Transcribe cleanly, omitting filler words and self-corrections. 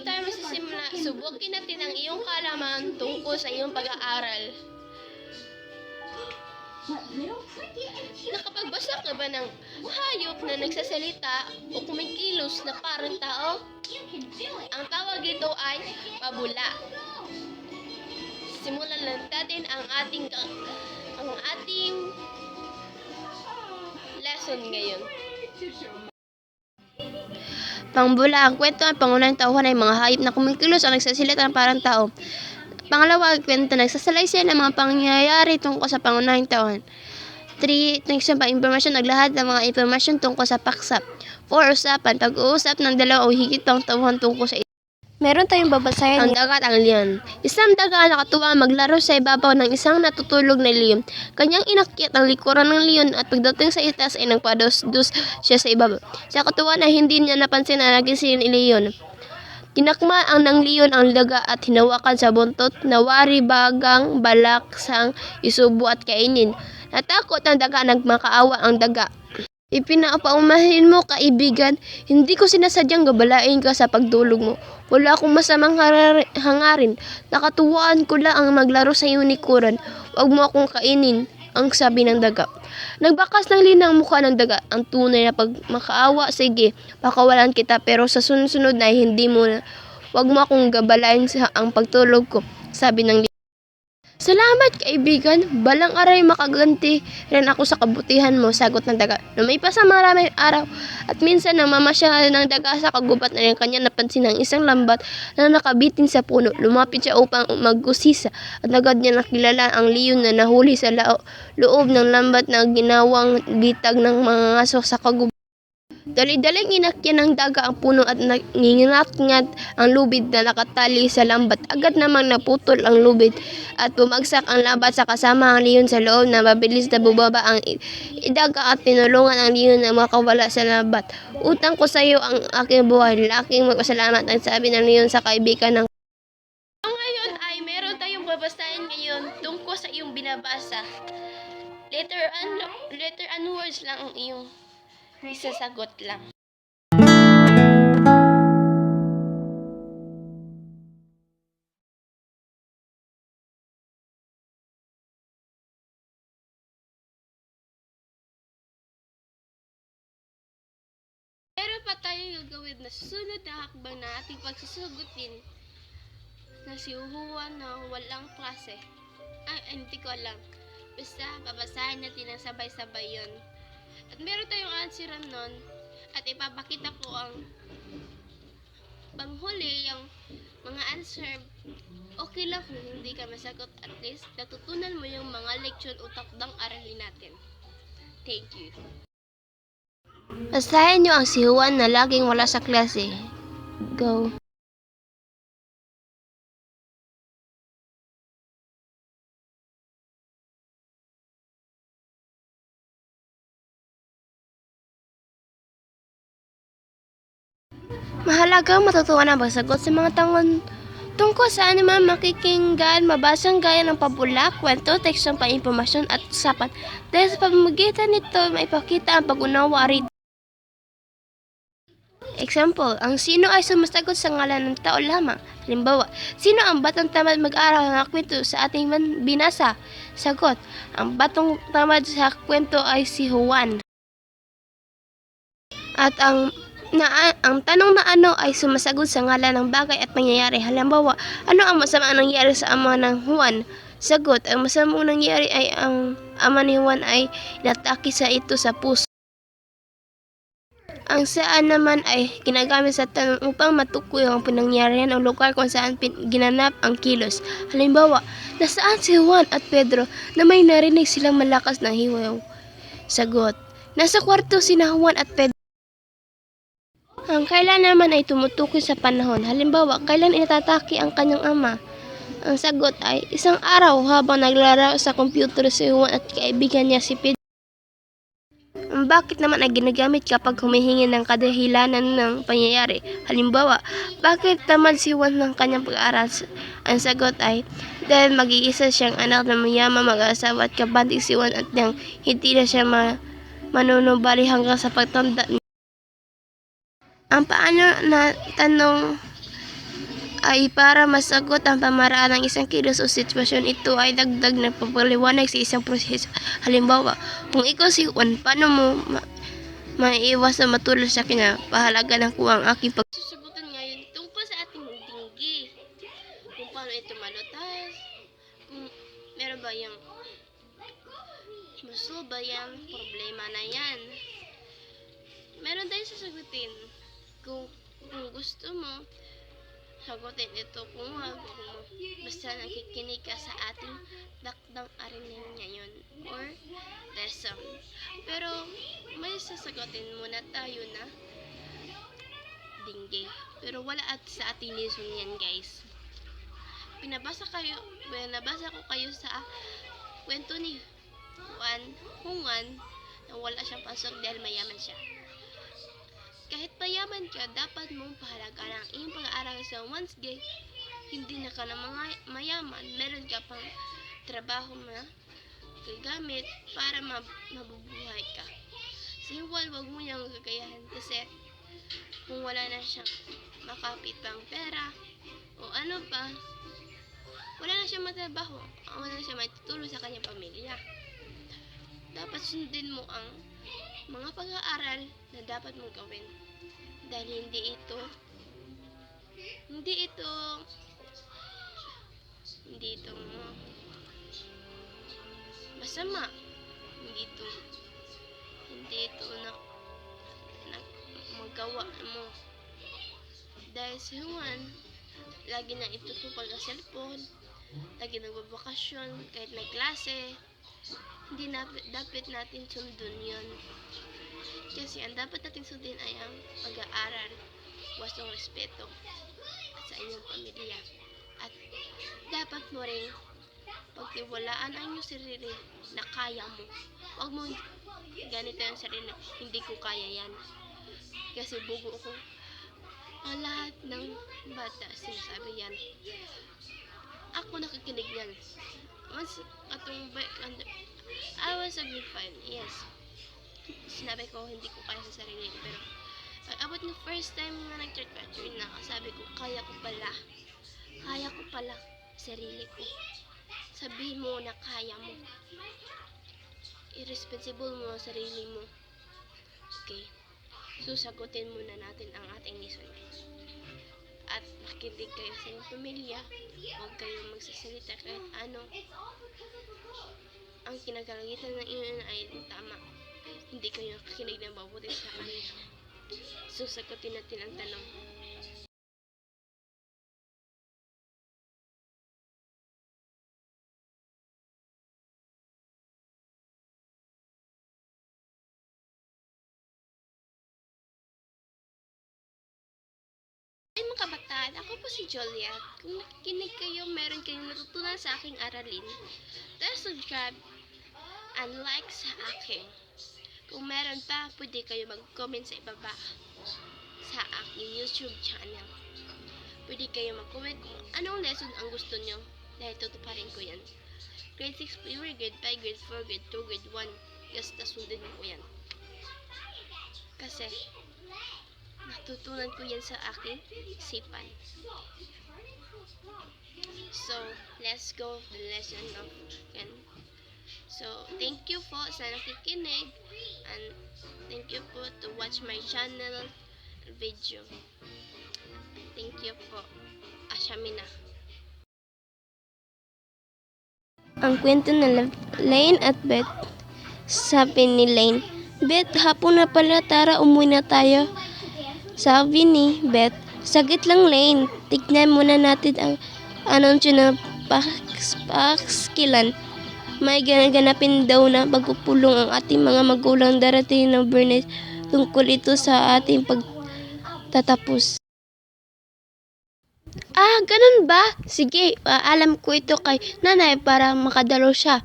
tayo magsisimula, subukin natin ang iyong kaalaman tungkol sa iyong pag-aaral. Nakapagbasa ka ba ng hayop na nagsasalita o kumikilos na parang tao? Ang tawag dito ay pabula. Simulan lang natin ang ating lesson ngayon. Pangbula, ang kwento ang pangunahing tauhan ay mga hayop na kumikilos o nagsasalita ng parang tao. Pangalawa, ang kwento nagsasalaysay ng mga pangyayari tungkol sa pangunahing tauhan. 3. Next pa impormasyon, naglahad ng mga impormasyon tungkol sa paksa. 4. Usapan, pag-uusap ng dalawa o higit pang tauhan tungkol sa ito. Meron tayong babasahin. Ang dagat, ang leon. Isang daga nakatuwa maglaro sa ibabaw ng isang natutulog na leon. Kanyang inakyat ang likuran ng leon at pagdating sa itaas ay nagpadus-dus siya sa ibabaw. Sa katuwa na hindi niya napansin na nagising ni leon. Tinakma ang ng leon ang daga at hinawakan sa buntot na wari bagang balak sang isubo at kainin. Natakot ang daga, nagmakaawa ang daga. Ipinapaumahin mo, kaibigan, hindi ko sinasadyang gabalain ka sa pagdulog mo. Wala akong masamang hangarin. Nakatuwaan ko lang ang maglaro sa unikuran. Huwag mo akong kainin, ang sabi ng daga. Nagbakas ng linang mukha ng daga. Ang tunay na pagmakaawa, sige, pakawalan kita, pero sa sunod na hindi mo na. Huwag mo akong gabalain sa ang pagtulog ko, sabi ng leon. Salamat, kaibigan. Balang aray makaganti rin ako sa kabutihan mo, sagot ng daga. Lumipas ang maraming araw at minsan namamasyal ng daga sa kagubat na kanya napansin ang isang lambat na nakabitin sa puno. Lumapit siya upang magusisa at agad niya nakilala ang leon na nahuli sa loob ng lambat na ginawang bitag ng mga aso sa kagubat. Dali-daling inakyan ng daga ang puno at nangingat-ngat ang lubid na nakatali sa lambat. Agad namang naputol ang lubid at bumagsak ang lambat sa kasama ang leon sa loob na mabilis na bubaba ang daga at tinulungan ang leon na makawala sa lambat. Utang ko sa iyo ang aking buhay. Laking magpasalamat ang sabi ng leon sa kaibigan ng ngayon ay meron tayong babasahin ngayon tungkol sa iyong binabasa. Letter and words lang ang iyong isasagot lang. Meron pa tayong gagawin na susunod na hakbang na ating pagsusugutin na siuhuan na walang klase. Ay, hindi ko alam. Basta, babasahin natin ang sabay-sabay yon. At meron tayong answeran nun at ipapakita ko ang panghuli yung mga answer. Okay lang kung hindi ka masagot, at least natutunan mo yung mga leksyon o takdang aralin natin. Thank you. Basahin nyo ang sihuan na laging wala sa klase. Go. Mahalagang matutunan ang pagsagot sa mga tangon tungkol sa anumang makikinggan, mabasang gaya ng pabula, kwento, tekstong pa-impormasyon at usapan. Dahil sa pamamagitan nito, maipakita ang pag-unawa rito. Example, ang sino ay sumasagot sa ngalan ng tao lamang. Halimbawa, sino ang batang tamad mag-aral ng kwento sa ating binasa? Sagot, ang batang tamad sa kwento ay si Juan. At ang tanong na ano ay sumasagot sa ngalan ng bagay at pangyayari. Halimbawa, ano ang masama nangyari sa ama ng Juan? Sagot, ang masamang nangyari ay ang ama ni Juan ay inatake sa ito sa puso. Ang saan naman ay ginagamit sa tanong upang matukoy ang pinangyarihan o lugar kung saan ginanap ang kilos. Halimbawa, nasaan si Juan at Pedro na may narinig silang malakas na hiwaw? Sagot, nasa kwarto sina Juan at Pedro. Ang kailan naman ay tumutukoy sa panahon. Halimbawa, kailan inatake ang kanyang ama? Ang sagot ay isang araw habang naglaro sa computer si Juan at kaibigan niya si Pedro. Ang bakit naman ay ginagamit kapag humihingi ng kadahilanan ng pangyayari. Halimbawa, bakit tamad si Juan ng kanyang pag-aaral? Ang sagot ay dahil mag-iisa siyang anak na mayaman mag-asawa at kabandig si Juan at nang hindi na siya manunubali hanggang sa pagtanda niya. Ang paano na tanong ay para masagot ang pamaraan ng isang kilos o sitwasyon. Ito ay dagdag na papaliwanag sa isang proseso. Halimbawa, kung ikaw si Juan, paano mo maiiwas na matulad sa kinapahalaga ng kuwang aking pagsusugutan ngayon tungkol sa ating tinggi. Kung paano ito malutas, kung meron ba yung masolba yung problema na yan. Meron tayong sasagutin. Kung gusto mo, sagutin ito kung basta nakikinig ka sa ating dakdang arinig ngayon or lesson. Pero may sasagutin muna tayo na dingge. Pero wala sa ating lesson yan, guys. Pinabasa ko kayo sa kwento ni Juan na wala siyang pasok dahil mayaman siya. Kahit mayaman ka, dapat mong pahalagaan ang iyong pag-aaral sa once hindi na ka na mayaman, meron ka pang trabaho na gagamit para mabubuhay ka. Si Juan, wag mo niyang gagayahan kasi kung wala na siyang makapit pang pera o ano pa, wala na siyang matrabaho, wala na siyang matutulong sa kanyang pamilya. Dapat sundin mo ang mga pag-aaral na dapat mong gawin. Dahil hindi ito masama. Hindi ito na magawa mo. Dahil si Juan, lagi na itutupag ang cellphone, lagi nagbabakasyon, kahit may klase. Hindi dapat natin sundin yun. Kasi ang dapat natin sundin ay ang pag-aaral, wastong respeto sa inyong pamilya. At dapat mo rin pagtiwalaan ang iyong sarili na kaya mo. Huwag mo ganito yung sarili, hindi ko kaya yan. Kasi bugo ko. Ang lahat ng bata sinasabi yan. Ako nakikinig yan. Once I was a grade 5, yes. Sinabi ko hindi ko kaya sa sarili ko, pero abot ng first time na nag-graduate na, sabi ko kaya ko pala sarili ko. Sabihin mo na kaya mo, irresponsible mo ang sarili mo. Okay, so sagutin muna natin ang ating lesson at makinig kayo sa inyong pamilya. Huwag kayong magsasalita kahit ano. Ang kinagalagitan ng inyo ay tama. Hindi kayo nakikinig ng mabuti sa kanila. So, sagutin natin ang tanong. Ay mga kabataan, ako po si Juliet. Kung nakikinig kayo, meron kayong natutunan sa aking aralin, please subscribe and like sa akin. Kung meron pa, pwede kayo mag-comment sa ibaba sa aking YouTube channel. Pwede kayo mag-comment kung anong lesson ang gusto nyo dahil tutuparin ko yan. Grade 6, grade 5, grade 4, grade 2, grade 1. Basta sundin ko yan. Kasi natutunan ko yan sa aking isipan. So, let's go the lesson of yan. So, thank you po sa nakikinig and thank you po to watch my channel video. Thank you po. Asyamina. Ang kwento ng Lane at Beth. Sabi ni Lane, Beth, hapon na pala, tara umuwi na tayo. Sabi ni Beth, saglit lang Lane, tignan muna natin ang anunsyo ng paskilan. May ganapin daw na pagpupulong ang ating mga magulang darating ng Bernes tungkol ito sa ating pagtatapos. Ah, ganun ba? Sige, alam ko ito kay nanay para makadalo siya.